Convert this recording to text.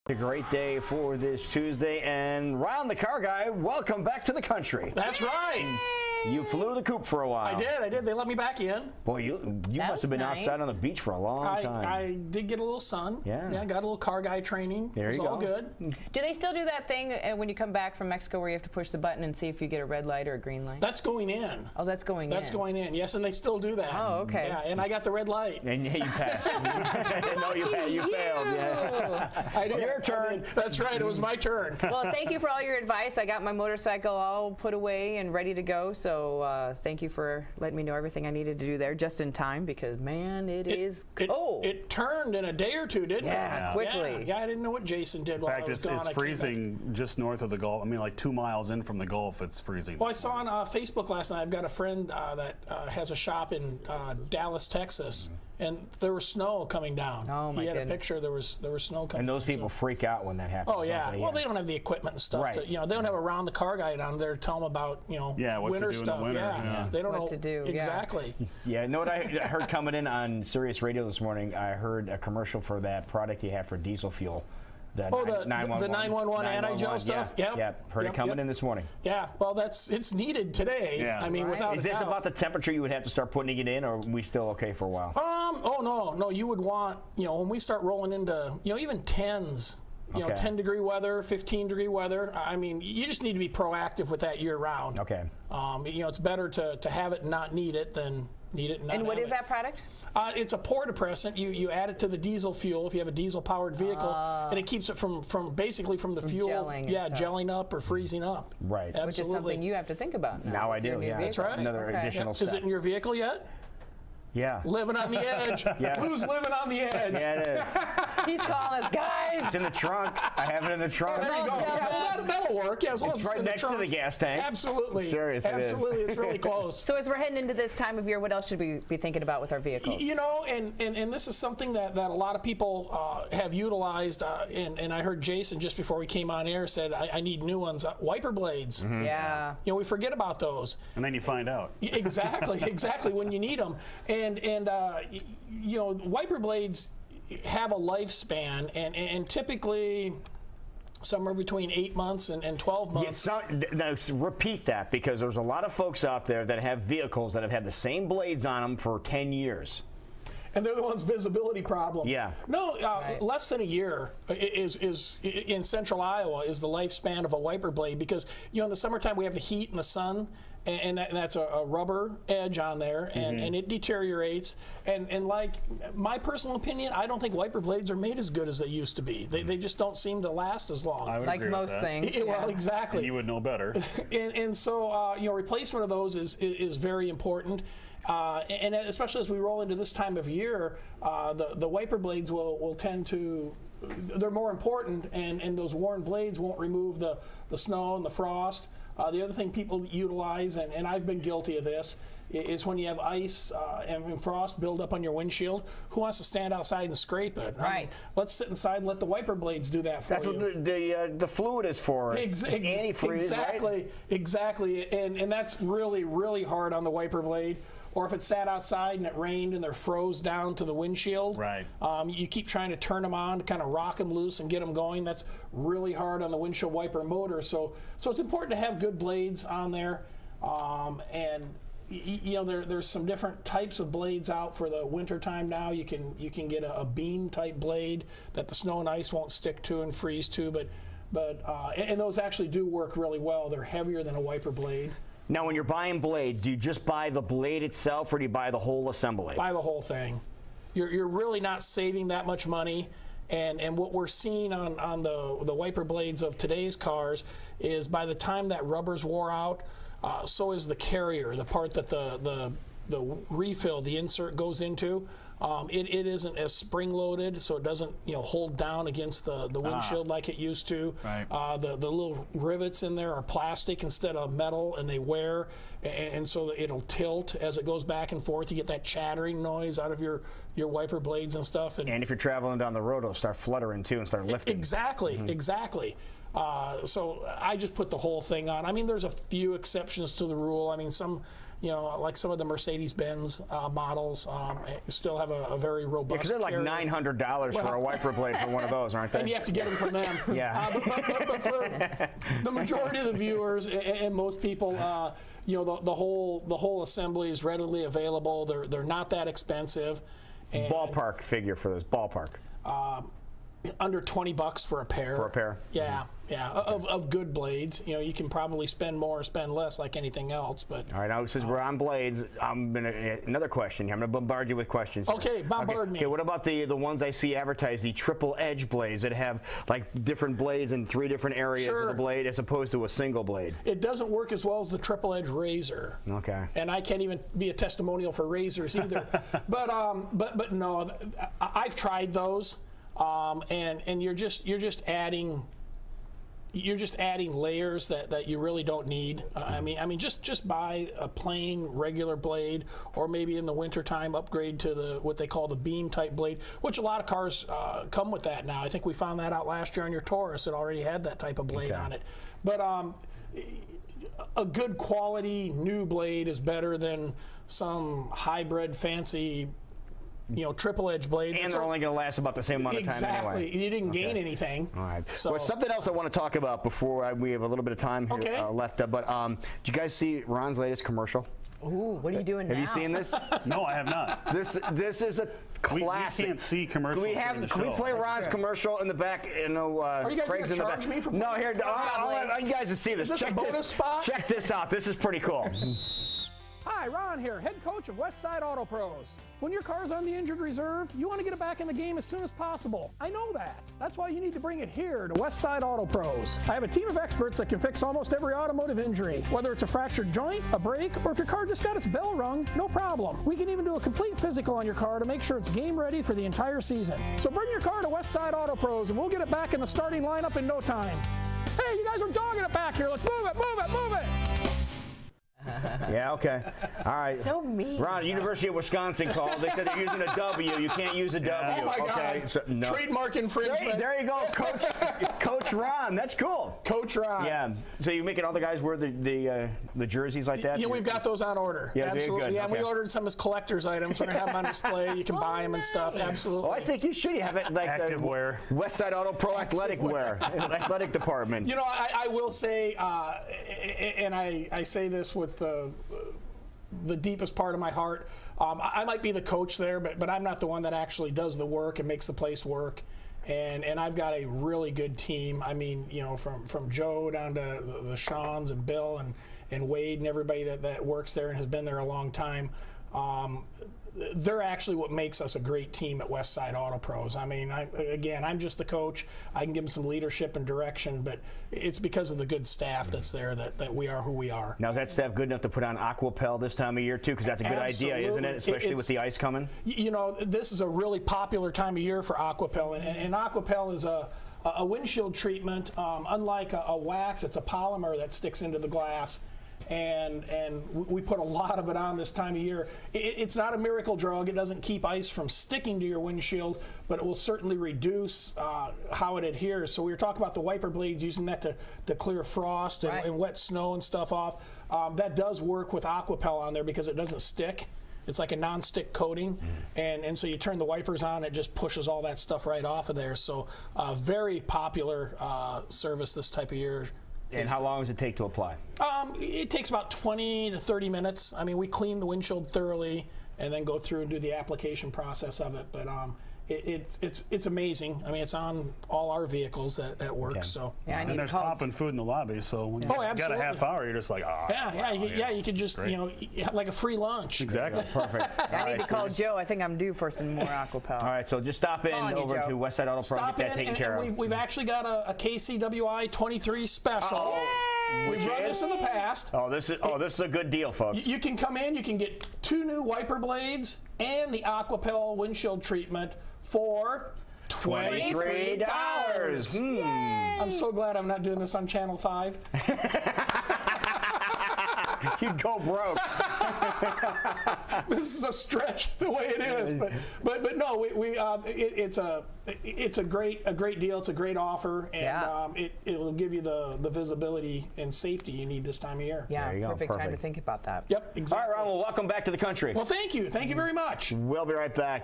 A great day for this Tuesday, and Ron the car guy, welcome back to the country. That's right. You flew the coop for a while. I did. They let me back in. Boy, you must have been outside on the beach for a long time. I did get a little sun. Yeah. I got a little car guy training. There you go. It was all good. Do they still do that thing when you come back from Mexico where you have to push the button and see if you get a red light or a green light? That's going in. Oh, that's going in. That's going in, yes, and they still do that. Oh, okay. Yeah, and I got the red light. And you passed. No, you failed. Yeah. I did. Your turn. That's right. It was my turn. Well, thank you for all your advice. I got my motorcycle all put away and ready to go, so thank you for letting me know everything I needed to do there just in time because, man, it is cold. It turned in a day or two, didn't it? Yeah, quickly. Yeah, I didn't know what Jason did while I was gone. In fact, it's freezing just north of the Gulf. I mean, like 2 miles in from the Gulf, it's freezing. Well, I saw on Facebook last night, I've got a friend that has a shop in Dallas, Texas, and there was snow coming down. Oh, my He had goodness. a picture, there was snow coming And those down, people freak out when that happens. Oh, yeah. They? Well, they don't have the equipment and stuff. Right. They don't have a round the car guy down there to tell them about, what winter to do stuff. in the winter. Yeah. They don't know what to do. Yeah. Exactly. Yeah, you know what I heard coming in on Sirius Radio this morning? I heard a commercial for that product you have for diesel fuel. The 911 anti-gel stuff? Yeah, heard it coming in this morning. Yeah, well, it's needed today. Yeah. I mean, Right. without Is a this doubt. about the temperature you would have to start putting it in, or are we still okay for a while? Oh, no, you would want, when we start rolling into, even 10s, Okay. 10-degree weather, 15-degree weather, I mean, you just need to be proactive with that year-round. Okay. It's better to have it and not need it than need it and not And what have is it. that product? It's a pour depressant. You add it to the diesel fuel if you have a diesel-powered vehicle, and it keeps it from basically from the fuel, gelling and stuff. gelling up or freezing up. Right. Absolutely. Which is something you have to think about now. Now I with your do, new yeah. vehicle. That's right. Another Okay. additional Is step. it in your vehicle yet? Yeah. Living on the edge. Yeah. Who's living on the edge? Yeah, it is. He's calling us, guys. It's in the trunk. I have it in the trunk. There you go. Yeah. Yeah, well, that'll work. Yeah, as long as It's it's right in the next to trunk. the gas tank. Absolutely. Serious, it is. Absolutely, it's really close. So as we're heading into this time of year, what else should we be thinking about with our vehicles? And this is something that a lot of people have utilized, and I heard Jason just before we came on air said, I need new ones. Wiper blades. Mm-hmm. Yeah. We forget about those. And then you find out. Exactly when you need them. And wiper blades have a lifespan, and typically somewhere between 8 months and 12 months. Now, repeat that, because there's a lot of folks out there that have vehicles that have had the same blades on them for 10 years. And they're the ones visibility problems. Yeah. No, less than a year is in central Iowa is the lifespan of a wiper blade, because in the summertime we have the heat and the sun, and that's a rubber edge on there, and it deteriorates. And like my personal opinion, I don't think wiper blades are made as good as they used to be. They just don't seem to last as long. I would Like agree most with that. things. Well, yeah. exactly. And you would know better. And so replacement of those is very important. And especially as we roll into this time of year, the wiper blades will tend to, they're more important, and those worn blades won't remove the snow and the frost. The other thing people utilize, and I've been guilty of this, is when you have ice and frost build up on your windshield, who wants to stand outside and scrape it? Right. I mean, let's sit inside and let the wiper blades do that for That's you. what the fluid is for. It's antifreeze, right? Exactly. And that's really, really hard on the wiper blade. Or if it sat outside and it rained and they're froze down to the windshield, Right. You keep trying to turn them on to kind of rock them loose and get them going. That's really hard on the windshield wiper motor. So it's important to have good blades on there. There's some different types of blades out for the winter time now. You can get a beam type blade that the snow and ice won't stick to and freeze to, but those actually do work really well. They're heavier than a wiper blade. Now, when you're buying blades, do you just buy the blade itself, or do you buy the whole assembly? Buy the whole thing. You're really not saving that much money. And what we're seeing on the wiper blades of today's cars is by the time that rubber's wore out, so is the carrier, the part that the refill, the insert goes into. It isn't as spring-loaded, so it doesn't hold down against the windshield like it used to. Right. The little rivets in there are plastic instead of metal, and they wear, and so it'll tilt as it goes back and forth. You get that chattering noise out of your wiper blades and stuff. And if you're traveling down the road, it'll start fluttering too and start lifting. Exactly. So I just put the whole thing on. I mean, there's a few exceptions to the rule. I mean, some, like some of the Mercedes-Benz models still have a very robust. Because they're like $900 for a wiper blade for one of those, aren't they? And you have to get them from them. Yeah. But for the majority of the viewers and most people, the whole assembly is readily available. They're not that expensive. And Ballpark figure for this, ballpark. under $20 for a pair. For a pair? Yeah, yeah, of good blades. You can probably spend more or spend less like anything else, but. All right, now since we're on blades, another question here. I'm going to bombard you with questions. Okay, bombard me. Okay, what about the ones I see advertised, the triple edge blades that have like different blades in 3 different areas of the blade as opposed to a single blade? It doesn't work as well as the triple edge razor. Okay. And I can't even be a testimonial for razors either. but no, I've tried those. And you're just adding layers that you really don't need. I mean just buy a plain regular blade, or maybe in the wintertime upgrade to what they call the beam type blade, which a lot of cars come with that now. I think we found that out last year on your Taurus. It already had that type of blade on it. But a good quality new blade is better than some hybrid fancy triple edge blade. And they're only going to last about the same amount of time anyway. Exactly. You didn't gain anything. All right. So, well, something else I want to talk about before we have a little bit of time here, left. But did you guys see Ron's latest commercial? Ooh, what are you doing now? Have you seen this? No, I have not. This is a classic. We can't see commercials. Can we play Ron's commercial in the back? Are you guys Craig's going to charge me for? No, here. I want you guys to see this. Is this a bonus spot? Check this out. This is pretty cool. Hi, Ron here, head coach of Westside Auto Pros. When your car's on the injured reserve, you want to get it back in the game as soon as possible. I know that. That's why you need to bring it here to Westside Auto Pros. I have a team of experts that can fix almost every automotive injury. Whether it's a fractured joint, a brake, or if your car just got its bell rung, no problem. We can even do a complete physical on your car to make sure it's game ready for the entire season. So bring your car to Westside Auto Pros and we'll get it back in the starting lineup in no time. Hey, you guys are dogging it back here. Let's move it, move it, move it. Yeah, okay. All right. So mean. Ron, University of Wisconsin called. They said they're using a W. You can't use a W. Oh my okay. God. So, no. Trademark infringement. There you go, Coach Ron. That's cool. Coach Ron. Yeah. So you're making all the guys wear the jerseys like that? Yeah, we've got those on order. Yeah, absolutely. good. Yeah, Okay. we ordered some as collector's items. We're gonna have them on display. You can buy them and stuff. Absolutely. Oh, I think you should have it like Active wear. Westside Auto Pro athletic wear, athletic department. I will say, and I say this with the deepest part of my heart. I might be the coach there, but I'm not the one that actually does the work and makes the place work. And I've got a really good team. I mean, from Joe down to the Shawns and Bill and Wade and everybody that works there and has been there a long time. They're actually what makes us a great team at Westside Auto Pros. I mean, I'm just the coach. I can give them some leadership and direction, but it's because of the good staff that's there that we are who we are. Now, is that staff good enough to put on AquaPel this time of year, too? Because that's a good idea, isn't it? Especially with the ice coming? This is a really popular time of year for AquaPel, and AquaPel is a windshield treatment. Unlike a wax, it's a polymer that sticks into the glass. And we put a lot of it on this time of year. It's not a miracle drug. It doesn't keep ice from sticking to your windshield, but it will certainly reduce how it adheres. So we were talking about the wiper blades, using that to clear frost and wet snow and stuff off. That does work with AquaPel on there because it doesn't stick. It's like a non-stick coating, and so you turn the wipers on, it just pushes all that stuff right off of there. So very popular service this type of year. And how long does it take to apply? It takes about 20 to 30 minutes. I mean, we clean the windshield thoroughly and then go through and do the application process of it. But it's amazing. I mean, it's on all our vehicles that work. Okay. So yeah, and there's popping food in the lobby, so when you got a half hour, you're just like, you could just like a free lunch. Exactly. Perfect. I need to call Joe. I think I'm due for some more AquaPel. All right, so just stop in over to Westside Auto Pro and get that taken care of. We've actually got a KCWI 23 special. We've run this in the past. This is a good deal, folks. You can come in. You can get 2 new wiper blades and the AquaPel windshield treatment for $23. I'm so glad I'm not doing this on Channel 5. You'd go broke. This is a stretch the way it is, but no, it's a great deal. It's a great offer, and it will give you the visibility and safety you need this time of year. Yeah, There you go, perfect time to perfect. think about that. Yep, exactly. All right, Ron, well, welcome back to the country. Well, thank you very much. We'll be right back.